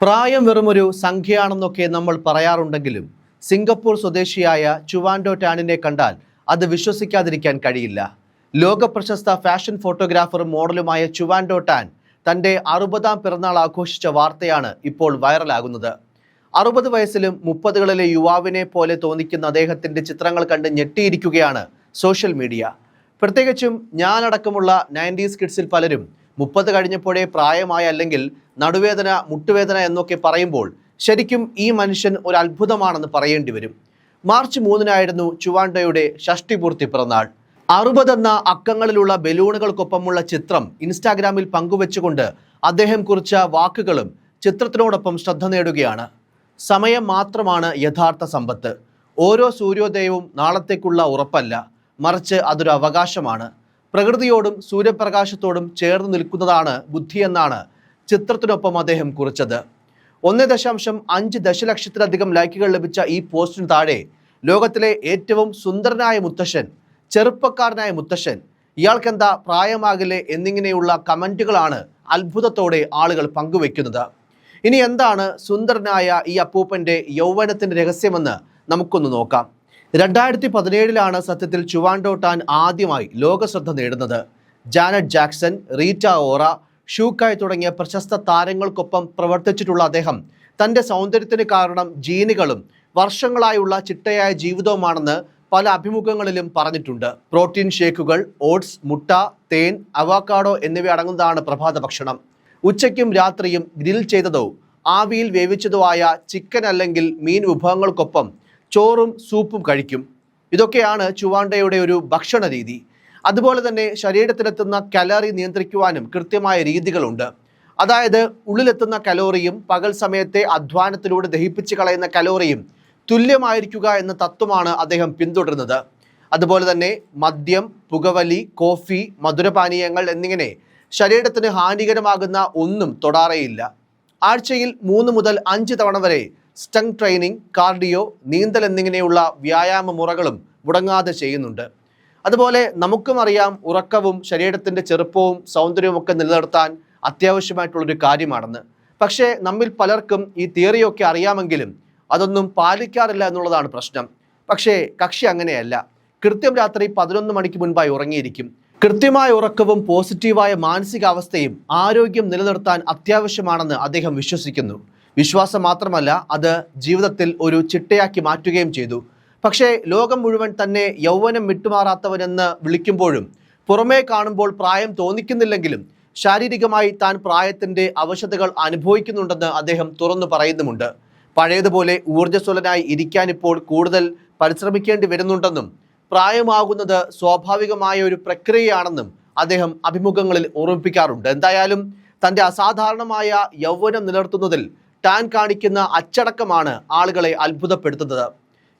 പ്രായം വെറുമൊരു സംഖ്യയാണെന്നൊക്കെ നമ്മൾ പറയാറുണ്ടെങ്കിലും സിംഗപ്പൂർ സ്വദേശിയായ ചുവാൻഡോ ടാനിനെ കണ്ടാൽ അത് വിശ്വസിക്കാതിരിക്കാൻ കഴിയില്ല. ലോക പ്രശസ്ത ഫാഷൻ ഫോട്ടോഗ്രാഫറും മോഡലുമായ ചുവാൻഡോ ടാൻ തൻ്റെ 60ാം പിറന്നാൾ ആഘോഷിച്ച വാർത്തയാണ് ഇപ്പോൾ വൈറലാകുന്നത്. 60 വയസ്സിലും 30കളിലെ യുവാവിനെ പോലെ തോന്നിക്കുന്ന അദ്ദേഹത്തിൻ്റെ ചിത്രങ്ങൾ കണ്ട് ഞെട്ടിയിരിക്കുകയാണ് സോഷ്യൽ മീഡിയ. പ്രത്യേകിച്ചും ഞാനടക്കമുള്ള 90s കിഡ്സിൽ പലരും 30 കഴിഞ്ഞപ്പോഴേ പ്രായമായ അല്ലെങ്കിൽ നടുവേദന മുട്ടുവേദന എന്നൊക്കെ പറയുമ്പോൾ ശരിക്കും ഈ മനുഷ്യൻ ഒരു അത്ഭുതമാണെന്ന് പറയേണ്ടി വരും. മാർച്ച് 3-നായിരുന്നു ചുവാൻഡോയുടെ ഷഷ്ടിപൂർത്തി പിറന്നാൾ. 60 എന്ന അക്കങ്ങളിലുള്ള ബലൂണുകൾക്കൊപ്പമുള്ള ചിത്രം ഇൻസ്റ്റാഗ്രാമിൽ പങ്കുവെച്ചുകൊണ്ട് അദ്ദേഹം കുറിച്ച വാക്കുകളും ചിത്രത്തിനോടൊപ്പം ശ്രദ്ധ നേടുകയാണ്. സമയം മാത്രമാണ് യഥാർത്ഥ സമ്പത്ത്. ഓരോ സൂര്യോദയവും നാളത്തേക്കുള്ള ഉറപ്പല്ല, മറിച്ച് അതൊരു അവകാശമാണ്. പ്രകൃതിയോടും സൂര്യപ്രകാശത്തോടും ചേർന്ന് നിൽക്കുന്നതാണ് ബുദ്ധിയെന്നാണ് ചിത്രത്തിനൊപ്പം അദ്ദേഹം കുറിച്ചത്. 1.5 ദശലക്ഷത്തിലധികം ലൈക്കുകൾ ലഭിച്ച ഈ പോസ്റ്റിന് താഴെ ലോകത്തിലെ ഏറ്റവും സുന്ദരനായ മുത്തശ്ശൻ, ചെറുപ്പക്കാരനായ മുത്തശ്ശൻ, ഇയാൾക്കെന്താ പ്രായമാകില്ലേ എന്നിങ്ങനെയുള്ള കമൻറ്റുകളാണ് അത്ഭുതത്തോടെ ആളുകൾ പങ്കുവെക്കുന്നത്. ഇനി എന്താണ് സുന്ദരനായ ഈ അപ്പൂപ്പൻ്റെ യൗവനത്തിൻ്റെ രഹസ്യമെന്ന് നമുക്കൊന്ന് നോക്കാം. 2017-ലാണ് സത്യത്തിൽ ചുവാൻഡോ ടാൻ ആദ്യമായി ലോക ശ്രദ്ധ നേടുന്നത്. ജാനറ്റ് ജാക്സൺ, റീറ്റ ഓറ, ഷൂക്കായ് തുടങ്ങിയ പ്രശസ്ത താരങ്ങൾക്കൊപ്പം പ്രവർത്തിച്ചിട്ടുള്ള അദ്ദേഹം തൻ്റെ സൗന്ദര്യത്തിന് കാരണം ജീനുകളും വർഷങ്ങളായുള്ള ചിട്ടയായ ജീവിതവുമാണെന്ന് പല അഭിമുഖങ്ങളിലും പറഞ്ഞിട്ടുണ്ട്. പ്രോട്ടീൻ ഷേക്കുകൾ, ഓട്സ്, മുട്ട, തേൻ, അവോക്കാഡോ എന്നിവ അടങ്ങുന്നതാണ് പ്രഭാത ഭക്ഷണം. ഉച്ചയ്ക്കും രാത്രിയും ഗ്രിൽ ചെയ്തതോ ആവിയിൽ വേവിച്ചതോ ആയ ചിക്കൻ അല്ലെങ്കിൽ മീൻ വിഭവങ്ങൾക്കൊപ്പം ചോറും സൂപ്പും കഴിക്കും. ഇതൊക്കെയാണ് ചുവാൻഡോയുടെ ഒരു ഭക്ഷണ രീതി. അതുപോലെ തന്നെ ശരീരത്തിലെത്തുന്ന കലോറി നിയന്ത്രിക്കുവാനും കൃത്യമായ രീതികളുണ്ട്. അതായത് ഉള്ളിലെത്തുന്ന കലോറിയും പകൽ സമയത്തെ അധ്വാനത്തിലൂടെ ദഹിപ്പിച്ച് കളയുന്ന കലോറിയും തുല്യമായിരിക്കുക എന്ന തത്വമാണ് അദ്ദേഹം പിന്തുടരുന്നത്. അതുപോലെ തന്നെ മദ്യം, പുകവലി, കോഫി, മധുരപാനീയങ്ങൾ എന്നിങ്ങനെ ശരീരത്തിന് ഹാനികരമാകുന്ന ഒന്നും തൊടാറേയില്ല. ആഴ്ചയിൽ 3 മുതൽ 5 തവണ വരെ സ്റ്റങ് ട്രെയിനിങ്, കാർഡിയോ, നീന്തൽ എന്നിങ്ങനെയുള്ള വ്യായാമ മുറകളും മുടങ്ങാതെ ചെയ്യുന്നുണ്ട്. അതുപോലെ നമുക്കും അറിയാം, ഉറക്കവും ശരീരത്തിൻ്റെ ചെറുപ്പവും സൗന്ദര്യവും ഒക്കെ നിലനിർത്താൻ അത്യാവശ്യമായിട്ടുള്ളൊരു കാര്യമാണെന്ന്. പക്ഷേ നമ്മിൽ പലർക്കും ഈ തിയറിയൊക്കെ അറിയാമെങ്കിലും അതൊന്നും പാലിക്കാറില്ല എന്നുള്ളതാണ് പ്രശ്നം. പക്ഷേ കക്ഷി അങ്ങനെയല്ല. കൃത്യം രാത്രി 11 മണിക്ക് മുൻപായി ഉറങ്ങിയിരിക്കും. കൃത്യമായ ഉറക്കവും പോസിറ്റീവായ മാനസികാവസ്ഥയും ആരോഗ്യം നിലനിർത്താൻ അത്യാവശ്യമാണെന്ന് അദ്ദേഹം വിശ്വസിക്കുന്നു. വിശ്വാസം മാത്രമല്ല, അത് ജീവിതത്തിൽ ഒരു ചിട്ടയാക്കി മാറ്റുകയും ചെയ്തു. പക്ഷേ ലോകം മുഴുവൻ തന്നെ യൗവനം വിട്ടുമാറാത്തവനെന്ന് വിളിക്കുമ്പോഴും പുറമേ കാണുമ്പോൾ പ്രായം തോന്നിക്കുന്നില്ലെങ്കിലും ശാരീരികമായി താൻ പ്രായത്തിൻ്റെ അവശതകൾ അനുഭവിക്കുന്നുണ്ടെന്ന് അദ്ദേഹം തുറന്നു പറയുന്നുമുണ്ട്. പഴയതുപോലെ ഊർജ്ജസ്വലനായി ഇരിക്കാനിപ്പോൾ കൂടുതൽ പരിശ്രമിക്കേണ്ടി വരുന്നുണ്ടെന്നും പ്രായമാകുന്നത് സ്വാഭാവികമായ ഒരു പ്രക്രിയയാണെന്നും അദ്ദേഹം അഭിമുഖങ്ങളിൽ ഓർമ്മിപ്പിക്കാറുണ്ട്. എന്തായാലും തൻ്റെ അസാധാരണമായ യൗവനം നിലനിർത്തുന്നതിൽ ടാൻ കാണിക്കുന്ന അച്ചടക്കമാണ് ആളുകളെ അത്ഭുതപ്പെടുത്തുന്നത്.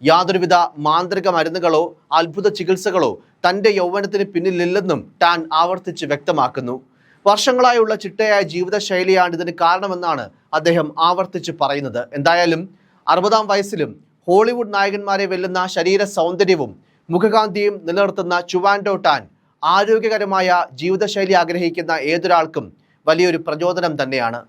യാതൊരുവിധ മാന്ത്രിക മരുന്നുകളോ അത്ഭുത ചികിത്സകളോ തൻ്റെ യൗവനത്തിന് പിന്നിലില്ലെന്നും ടാൻ ആവർത്തിച്ച് വ്യക്തമാക്കുന്നു. വർഷങ്ങളായുള്ള ചിട്ടയായ ജീവിതശൈലിയാണ് ഇതിന് കാരണമെന്നാണ് അദ്ദേഹം ആവർത്തിച്ച് പറയുന്നത്. എന്തായാലും 60ാം വയസ്സിലും ഹോളിവുഡ് നായകന്മാരെ വെല്ലുന്ന ശരീര സൗന്ദര്യവും മുഖകാന്തിയും നിലനിർത്തുന്ന ചുവാൻഡോ ടാൻ ആരോഗ്യകരമായ ജീവിതശൈലി ആഗ്രഹിക്കുന്ന ഏതൊരാൾക്കും വലിയൊരു പ്രചോദനം തന്നെയാണ്.